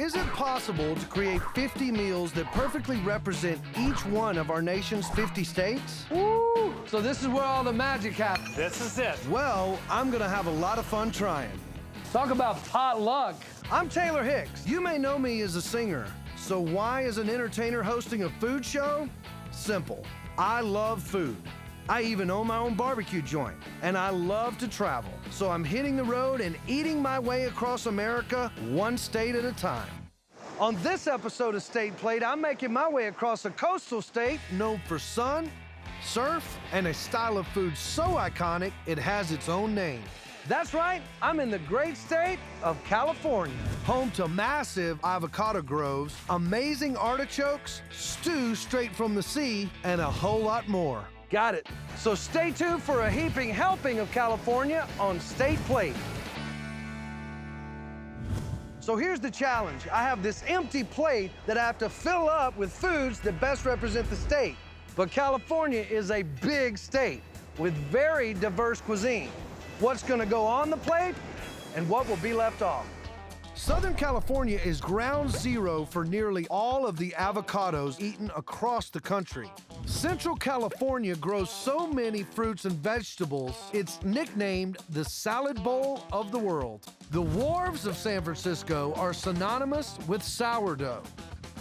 Is it possible to create 50 meals that perfectly represent each one of our nation's 50 states? Woo! So this is where all the magic happens. This is it. Well, I'm gonna have a lot of fun trying. Talk about potluck. I'm Taylor Hicks. You may know me as a singer. So why is an entertainer hosting a food show? Simple. I love food. I even own my own barbecue joint, and I love to travel. So I'm hitting the road and eating my way across America, one state at a time. On this episode of State Plate, I'm making my way across a coastal state known for sun, surf, and a style of food so iconic it has its own name. That's right, I'm in the great state of California. Home to massive avocado groves, amazing artichokes, stew straight from the sea, and a whole lot more. Got it. So stay tuned for a heaping helping of California on State Plate. So here's the challenge. I have this empty plate that I have to fill up with foods that best represent the state. But California is a big state with very diverse cuisine. What's gonna go on the plate and what will be left off? Southern California is ground zero for nearly all of the avocados eaten across the country. Central California grows so many fruits and vegetables, it's nicknamed the salad bowl of the world. The wharves of San Francisco are synonymous with sourdough.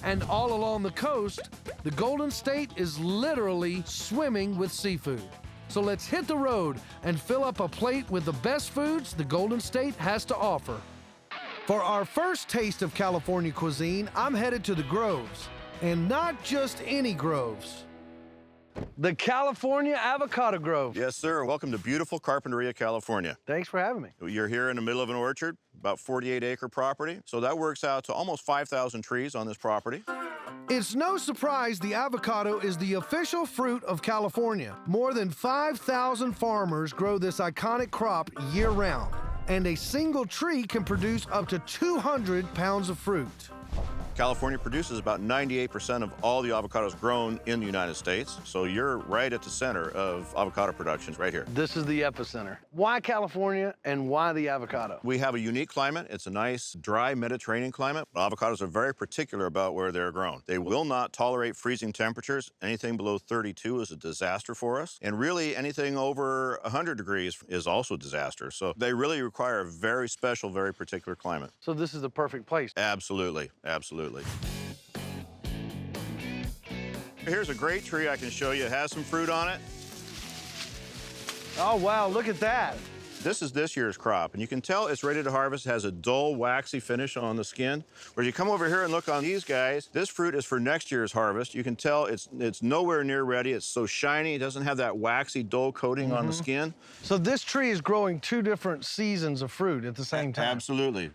And all along the coast, the Golden State is literally swimming with seafood. So let's hit the road and fill up a plate with the best foods the Golden State has to offer. For our first taste of California cuisine, I'm headed to the Groves. And not just any groves. The California Avocado Grove. Yes, sir. Welcome to beautiful Carpinteria, California. Thanks for having me. You're here in the middle of an orchard, about 48-acre property. So that works out to almost 5,000 trees on this property. It's no surprise the avocado is the official fruit of California. More than 5,000 farmers grow this iconic crop year-round, and a single tree can produce up to 200 pounds of fruit. California produces about 98% of all the avocados grown in the United States. So you're right at the center of avocado production right here. This is the epicenter. Why California and why the avocado? We have a unique climate. It's a nice, dry Mediterranean climate. Avocados are very particular about where they're grown. They will not tolerate freezing temperatures. Anything below 32 is a disaster for us. And really, anything over 100 degrees is also a disaster. So they really require a very special, very particular climate. So this is the perfect place. Absolutely, absolutely. Here's a great tree I can show you. It has some fruit on it. Oh, wow, look at that. This is this year's crop, and you can tell it's ready to harvest. It has a dull, waxy finish on the skin. Where you come over here and look on these guys, this fruit is for next year's harvest. You can tell it's nowhere near ready. It's so shiny. It doesn't have that waxy, dull coating on the skin. So this tree is growing two different seasons of fruit at the same time. Absolutely.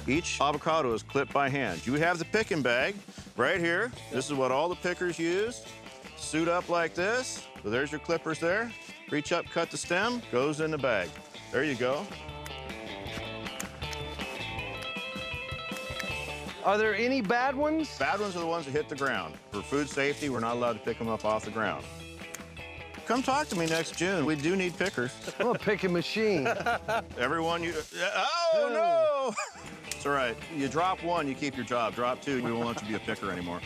Each avocado is clipped by hand. You have the picking bag right here. This is what all the pickers use. Suit up like this. So there's your clippers there. Reach up, cut the stem, goes in the bag. There you go. Are there any bad ones? Bad ones are the ones that hit the ground. For food safety, we're not allowed to pick them up off the ground. Come talk to me next June. We do need pickers. I'm a picking machine. Everyone, oh no! It's all right. You drop one, you keep your job. Drop two, we won't let you be a picker anymore.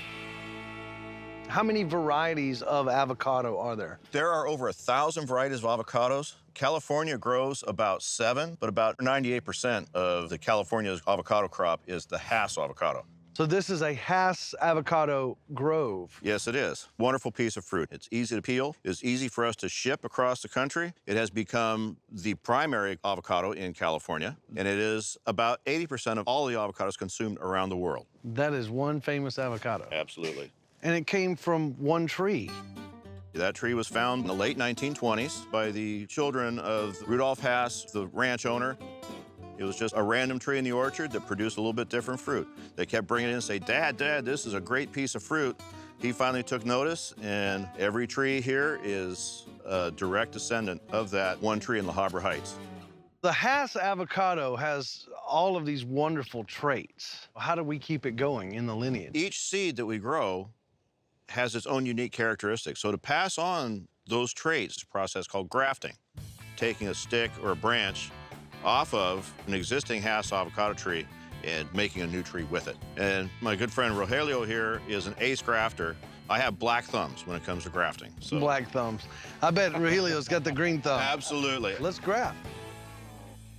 How many varieties of avocado are there? There are over 1,000 varieties of avocados. California grows about 7, but about 98% of the California's avocado crop is the Hass avocado. So this is a Hass avocado grove. Yes, it is. Wonderful piece of fruit. It's easy to peel. It's easy for us to ship across the country. It has become the primary avocado in California, and it is about 80% of all the avocados consumed around the world. That is one famous avocado. Absolutely. And it came from one tree. That tree was found in the late 1920s by the children of Rudolph Hass, the ranch owner. It was just a random tree in the orchard that produced a little bit different fruit. They kept bringing it in and say, Dad, this is a great piece of fruit. He finally took notice, and every tree here is a direct descendant of that one tree in La Habra Heights. The Hass avocado has all of these wonderful traits. How do we keep it going in the lineage? Each seed that we grow has its own unique characteristics. So to pass on those traits is a process called grafting. Taking a stick or a branch off of an existing Hass avocado tree and making a new tree with it. And my good friend Rogelio here is an ace grafter. I have black thumbs when it comes to grafting. So. Black thumbs. I bet Rogelio's got the green thumb. Absolutely. Let's graft.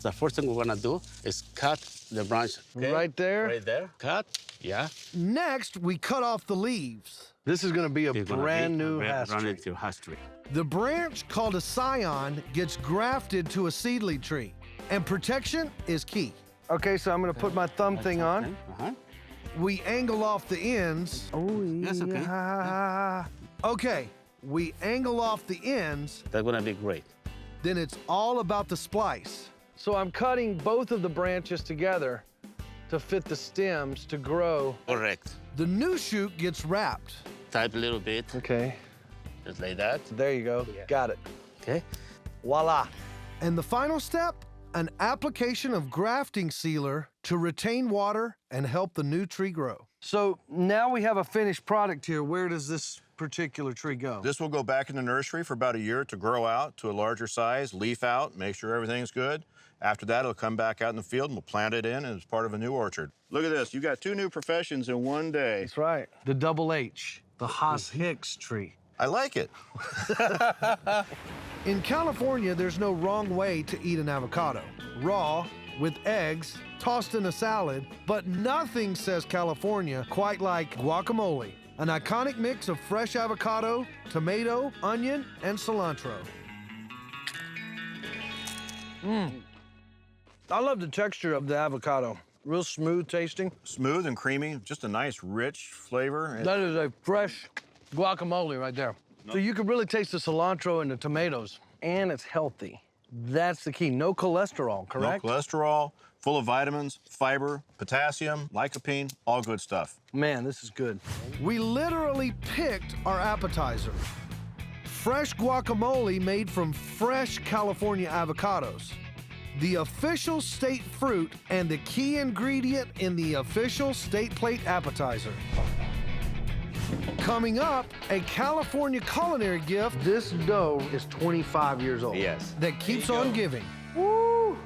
The first thing we're gonna do is cut the branch. Okay? Right there? Right there. Cut. Yeah. Next, we cut off the leaves. This is gonna be a It's gonna brand be new a Hass brand tree. new Hass tree. The branch, called a scion, gets grafted to a seedling tree, and protection is key. Okay, so I'm gonna put my thumb thing on. Uh-huh. We angle off the ends. Oh, That's okay. yeah. Okay, we angle off the ends, That's gonna be great. then it's all about the splice. So I'm cutting both of the branches together to fit the stems to grow. Correct. The new shoot gets wrapped. Type a little bit, Okay, just like that. there you go. Yeah. Got it. Okay. Voila. And the final step, an application of grafting sealer to retain water and help the new tree grow. So now we have a finished product here. Where does this particular tree go? This will go back in the nursery for about a year to grow out to a larger size, leaf out, make sure everything's good. After that, it'll come back out in the field and we'll plant it in as part of a new orchard. Look at this, you got 2 new professions in one day. That's right. The double H, the Haas Hicks tree. I like it. In California, there's no wrong way to eat an avocado. Raw, with eggs, tossed in a salad, but nothing says California quite like guacamole, an iconic mix of fresh avocado, tomato, onion, and cilantro. I love the texture of the avocado. Real smooth tasting. Smooth and creamy, just a nice, rich flavor. That is a fresh guacamole right there. So you can really taste the cilantro and the tomatoes. And it's healthy. That's the key. No cholesterol, correct? No cholesterol, full of vitamins, fiber, potassium, lycopene, all good stuff. Man, this is good. We literally picked our appetizer. Fresh guacamole made from fresh California avocados. The official state fruit and the key ingredient in the official state plate appetizer. Coming up, a California culinary gift. This dough is 25 years old. Yes. That keeps on giving. Woo!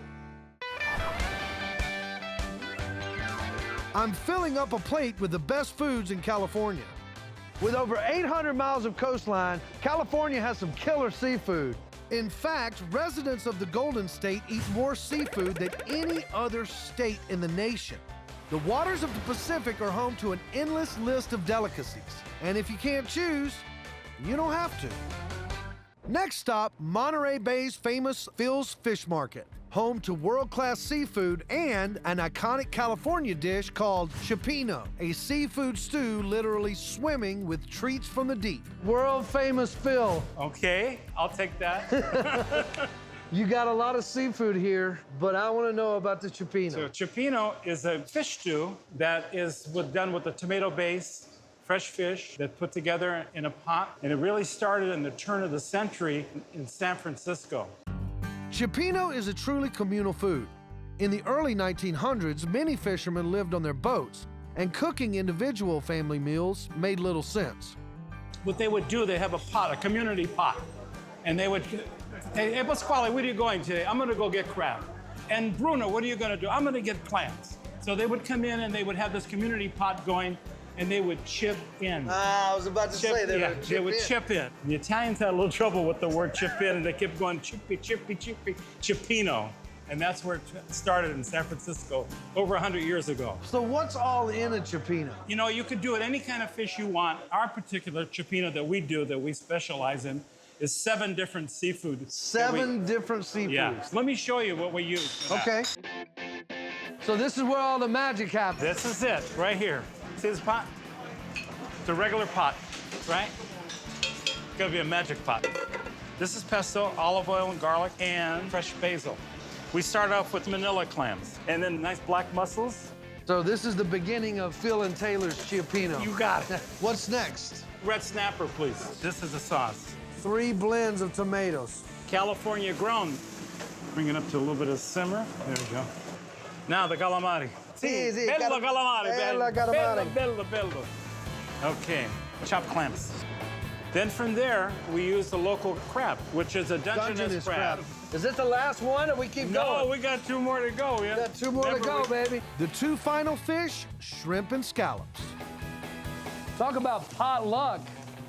I'm filling up a plate with the best foods in California. With over 800 miles of coastline, California has some killer seafood. In fact, residents of the Golden State eat more seafood than any other state in the nation. The waters of the Pacific are home to an endless list of delicacies. And if you can't choose, you don't have to. Next stop, Monterey Bay's famous Phil's Fish Market, home to world-class seafood and an iconic California dish called chipino, a seafood stew literally swimming with treats from the deep. World famous Phil. Okay, I'll take that. You got a lot of seafood here, but I want to know about the chipino. So chipino is a fish stew that is done with a tomato base, fresh fish that's put together in a pot. And it really started in the turn of the century in San Francisco. Chipino is a truly communal food. In the early 1900s, many fishermen lived on their boats, and cooking individual family meals made little sense. What they would do, they have a pot, a community pot. And they would, hey, Pasquale, where are you going today? I'm gonna go get crab. And Bruno, what are you gonna do? I'm gonna get clams. So they would come in and they would have this community pot going and they would chip in. I was about to say Yeah, they would chip in. The Italians had a little trouble with the word chip in, and they kept going chippy, chippy, chippy, chipino. And that's where it started in San Francisco over 100 years ago. So what's all in a chipino? You know, you could do it any kind of fish you want. Our particular chipino that we do, that we specialize in, is 7 different seafood. 7 different seafoods. Yeah. Let me show you what we use. for that. Okay. So this is where all the magic happens. This is it, right here. See this pot? It's a regular pot, right? It's gonna be a magic pot. This is pesto, olive oil, and garlic, and fresh basil. We start off with manila clams, and then nice black mussels. So this is the beginning of Phil and Taylor's chipino. You got it. What's next? Red snapper, please. This is the sauce. 3 blends of tomatoes. California grown. Bring it up to a little bit of simmer. There we go. Now the calamari. Sì, Bello calamari. Bella calamari. Bello. Okay, chopped clams. Then from there, we use the local crab, which is a Dungeness crab. Is this the last one or we keep No, going? we got 2 more to go. Yeah. Got 2 more to go, baby. The 2 final fish, shrimp and scallops. Talk about pot luck.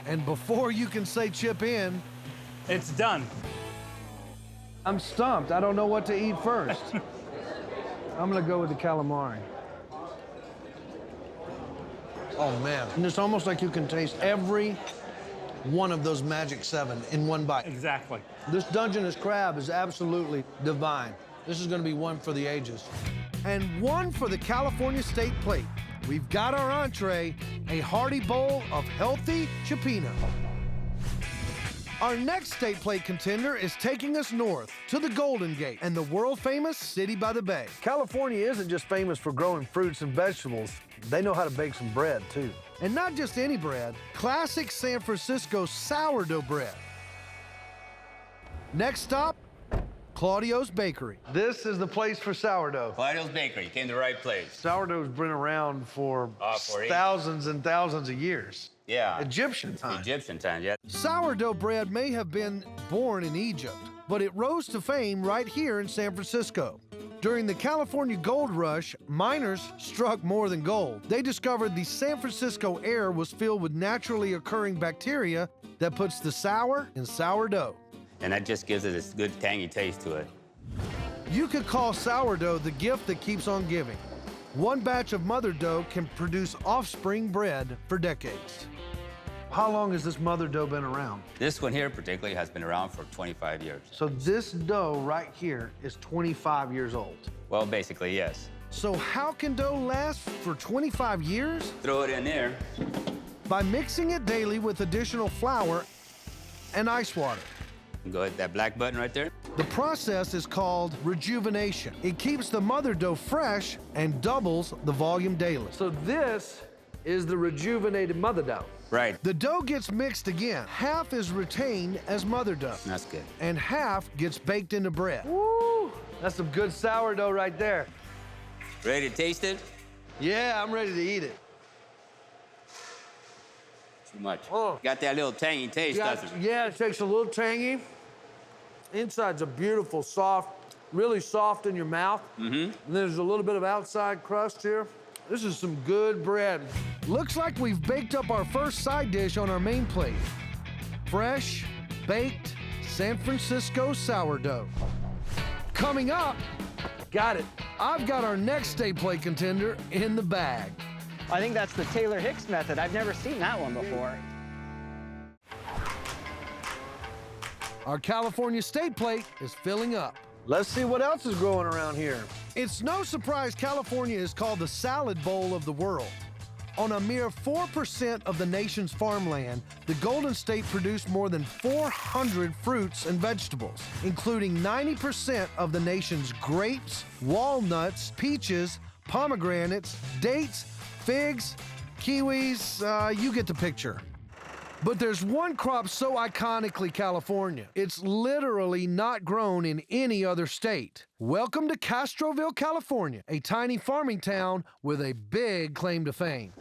And before you can say chip in, It's done. I'm stumped. I don't know what to eat first. I'm gonna go with the calamari. Oh man, and it's almost like you can taste every one of those Magic 7 in one bite. Exactly. This Dungeness crab is absolutely divine. This is gonna be one for the ages. and 1 for the California State Plate. We've got our entree, a hearty bowl of healthy chipina. Our next state plate contender is taking us north to the Golden Gate and the world-famous City by the Bay. California isn't just famous for growing fruits and vegetables. They know how to bake some bread, too. And not just any bread, classic San Francisco sourdough bread. Next stop, Claudio's Bakery. This is the place for sourdough. Claudio's Bakery, you came to the right place. Sourdough's been around for For thousands and thousands of years. Yeah. Egyptian time. Egyptian times, yeah. Sourdough bread may have been born in Egypt, but it rose to fame right here in San Francisco. During the California Gold Rush, miners struck more than gold. They discovered the San Francisco air was filled with naturally occurring bacteria that puts the sour in sourdough. And that just gives it this good tangy taste to it. You could call sourdough the gift that keeps on giving. One batch of mother dough can produce offspring bread for decades. How long has this mother dough been around? This one here particularly has been around for 25 years. So this dough right here is 25 years old. Well, basically, yes. So how can dough last for 25 years? Throw it in there. By mixing it daily with additional flour and ice water. Go ahead, that black button right there. The process is called rejuvenation. It keeps the mother dough fresh and doubles the volume daily. So this is the rejuvenated mother dough. Right. The dough gets mixed again. Half is retained as mother dough, That's good. and half gets baked into bread. Woo! That's some good sourdough right there. Ready to taste it? Yeah, I'm ready to eat it. Too much. Oh. Got that little tangy taste, doesn't it? Yeah, it takes a little tangy. Inside's a beautiful, soft, really soft in your mouth. Mm-hmm. And there's a little bit of outside crust here. This is some good bread. Looks like we've baked up our first side dish on our main plate. Fresh, baked San Francisco sourdough. Coming up, Got it. I've got our next state plate contender in the bag. I think that's the Taylor Hicks method. I've never seen that one before. Our California state plate is filling up. Let's see what else is growing around here. It's no surprise California is called the salad bowl of the world. On a mere 4% of the nation's farmland, the Golden State produced more than 400 fruits and vegetables, including 90% of the nation's grapes, walnuts, peaches, pomegranates, dates, figs, kiwis, you get the picture. But there's one crop so iconically California, it's literally not grown in any other state. Welcome to Castroville, California, a tiny farming town with a big claim to fame.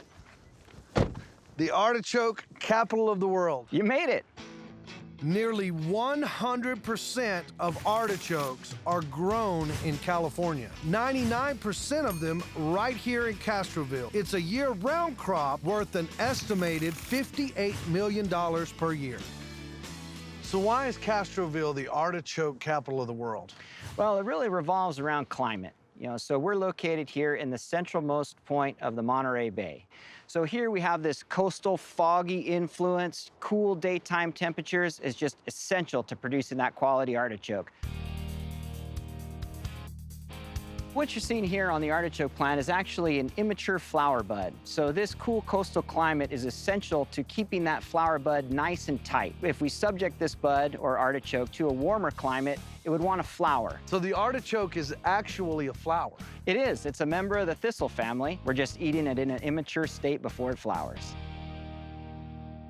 The artichoke capital of the world. You made it. Nearly 100% of artichokes are grown in California. 99% of them right here in Castroville. It's a year-round crop worth an estimated $58 million per year. So why is Castroville the artichoke capital of the world? Well, it really revolves around climate. So we're located here in the centralmost point of the Monterey Bay. So here we have this coastal, foggy influence. Cool daytime temperatures is just essential to producing that quality artichoke. What you're seeing here on the artichoke plant is actually an immature flower bud. So this cool coastal climate is essential to keeping that flower bud nice and tight. If we subject this bud or artichoke to a warmer climate, it would want to flower. So the artichoke is actually a flower. It is. It's a member of the thistle family. We're just eating it in an immature state before it flowers.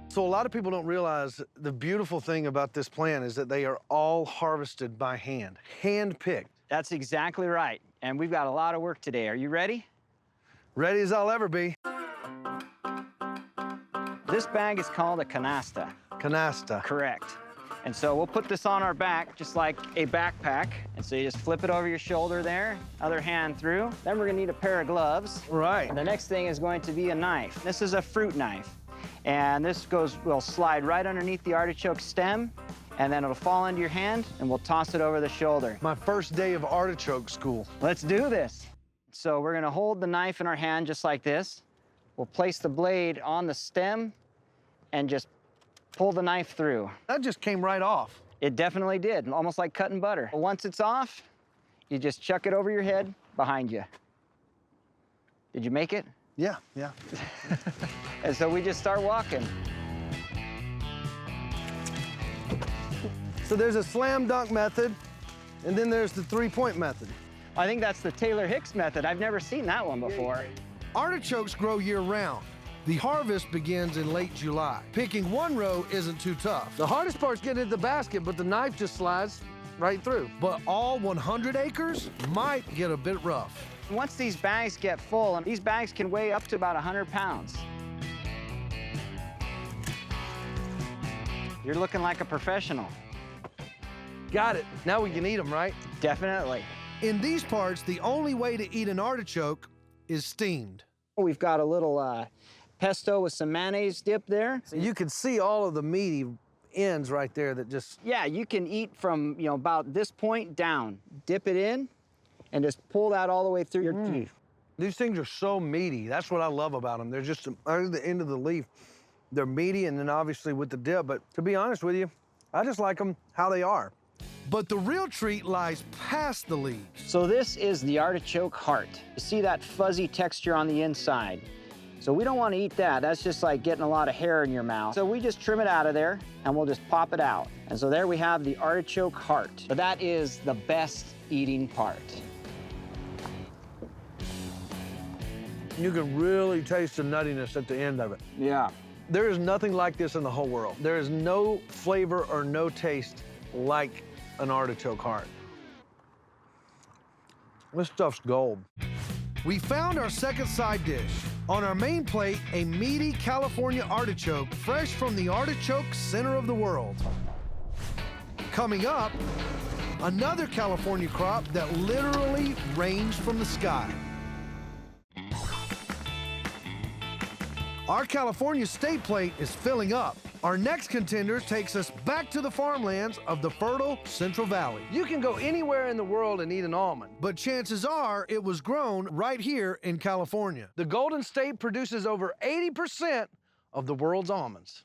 So a lot of people don't realize the beautiful thing about this plant is that they are all harvested by hand-picked. That's exactly right. And we've got a lot of work today. Are you ready? Ready as I'll ever be. This bag is called a canasta. Canasta. Correct. And so we'll put this on our back, just like a backpack. And so you just flip it over your shoulder there, other hand through. Then we're gonna need a pair of gloves. Right. And the next thing is going to be a knife. This is a fruit knife. And this will slide right underneath the artichoke stem, and then it'll fall into your hand, and we'll toss it over the shoulder. My first day of artichoke school. Let's do this. So we're gonna hold the knife in our hand just like this. We'll place the blade on the stem and just pull the knife through. That just came right off. It definitely did, almost like cutting butter. Once it's off, you just chuck it over your head behind you. Did you make it? Yeah, yeah. And so we just start walking. So there's a slam dunk method, and then there's the three-point method. I think that's the Taylor Hicks method. I've never seen that one before. Artichokes grow year-round. The harvest begins in late July. Picking one row isn't too tough, The hardest part's getting into the basket, but the knife just slides right through. but all 100 acres might get a bit rough. Once these bags get full, and these bags can weigh up to about 100 pounds. You're looking like a professional. Got it. Now we can eat them, right? Definitely. In these parts, the only way to eat an artichoke is steamed. We've got a little pesto with some mayonnaise dip there. So you can see all of the meaty ends right there that just... Yeah, you can eat from, about this point down. Dip it in and just pull that all the way through your teeth. These things are so meaty. That's what I love about them. They're just under the end of the leaf. They're meaty, and then obviously with the dip. But to be honest with you, I just like them how they are. But the real treat lies past the leaves. So this is the artichoke heart. You see that fuzzy texture on the inside. So we don't want to eat that. That's just like getting a lot of hair in your mouth. So we just trim it out of there, and we'll just pop it out. And so there we have the artichoke heart. But that is the best eating part. You can really taste the nuttiness at the end of it. Yeah. There is nothing like this in the whole world. There is no flavor or no taste like an artichoke heart. This stuff's gold. We found our second side dish. On our main plate, a meaty California artichoke, fresh from the artichoke center of the world. Coming up, another California crop that literally rains from the sky. Our California state plate is filling up. Our next contender takes us back to the farmlands of the fertile Central Valley. You can go anywhere in the world and eat an almond. But chances are it was grown right here in California. The Golden State produces over 80% of the world's almonds.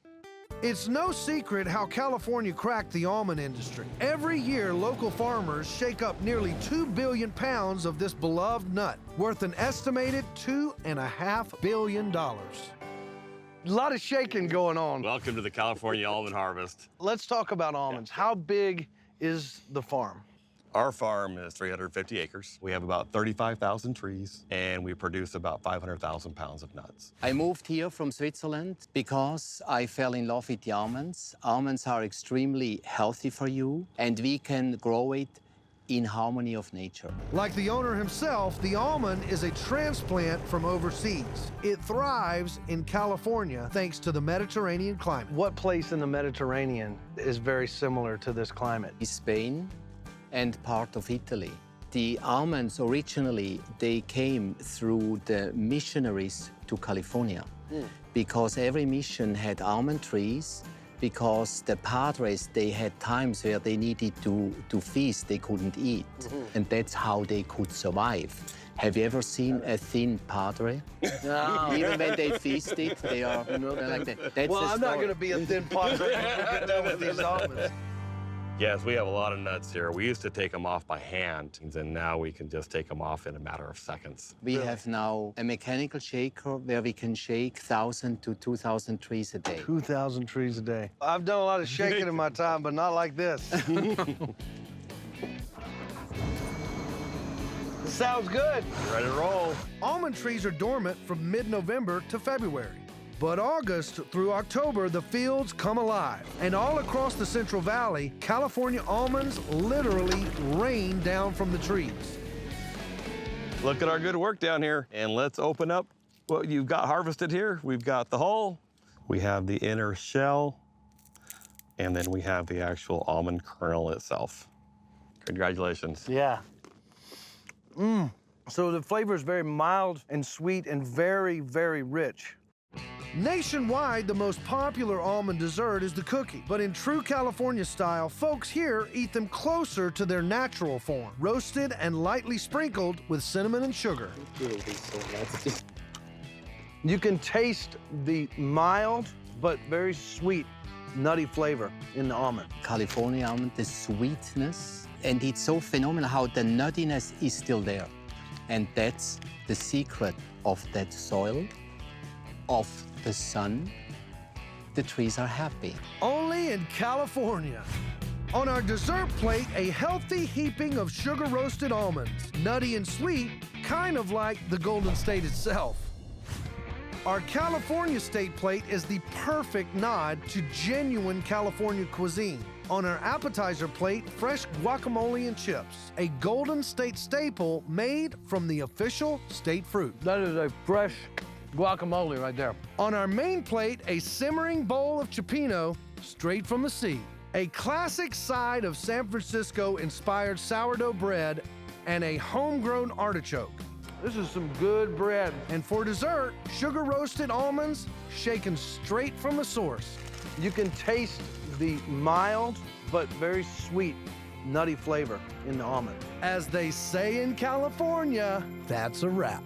It's no secret how California cracked the almond industry. Every year, local farmers shake up nearly 2 billion pounds of this beloved nut, worth an estimated $2.5 billion. A lot of shaking going on. Welcome to the California almond harvest. Let's talk about almonds. How big is the farm? Our farm is 350 acres. We have about 35,000 trees, and we produce about 500,000 pounds of nuts. I moved here from Switzerland because I fell in love with the almonds. Almonds are extremely healthy for you, and we can grow it in harmony of nature. Like the owner himself, the almond is a transplant from overseas. It thrives in California thanks to the Mediterranean climate. What place in the Mediterranean is very similar to this climate? Spain and part of Italy. The almonds originally, they came through the missionaries to California because every mission had almond trees, because the padres, they had times where they needed to feast, they couldn't eat. And that's how they could survive. Have you ever seen a thin padre? No. Even when they feasted, they're like that. That's Well, the I'm not story. going to be a thin padre when we get done with these almonds. Yes, we have a lot of nuts here. We used to take them off by hand, and now we can just take them off in a matter of seconds. We have now a mechanical shaker where we can shake 1,000 to 2,000 trees a day. 2,000 trees a day. I've done a lot of shaking in my time, but not like this. Sounds good. Ready to roll. Almond trees are dormant from mid-November to February. But August through October, the fields come alive. And all across the Central Valley, California almonds literally rain down from the trees. Look at our good work down here. And let's open up what you've got harvested here. We've got the hull. We have the inner shell. And then we have the actual almond kernel itself. Congratulations. Yeah. So the flavor is very mild and sweet and very, very rich. Nationwide, the most popular almond dessert is the cookie. But in true California style, folks here eat them closer to their natural form, roasted and lightly sprinkled with cinnamon and sugar. You can taste the mild but very sweet, nutty flavor in the almond. California almond, the sweetness, and it's so phenomenal how the nuttiness is still there. And that's the secret of that soil, of the sun. The trees are happy. Only in California. On our dessert plate, a healthy heaping of sugar-roasted almonds, nutty and sweet, kind of like the Golden State itself. Our California State plate is the perfect nod to genuine California cuisine. On our appetizer plate, fresh guacamole and chips, a Golden State staple made from the official state fruit. That is a fresh guacamole right there. On our main plate, a simmering bowl of cioppino straight from the sea, a classic side of San Francisco-inspired sourdough bread, and a homegrown artichoke. This is some good bread. And for dessert, sugar-roasted almonds shaken straight from the source. You can taste the mild but very sweet, nutty flavor in the almond. As they say in California, that's a wrap.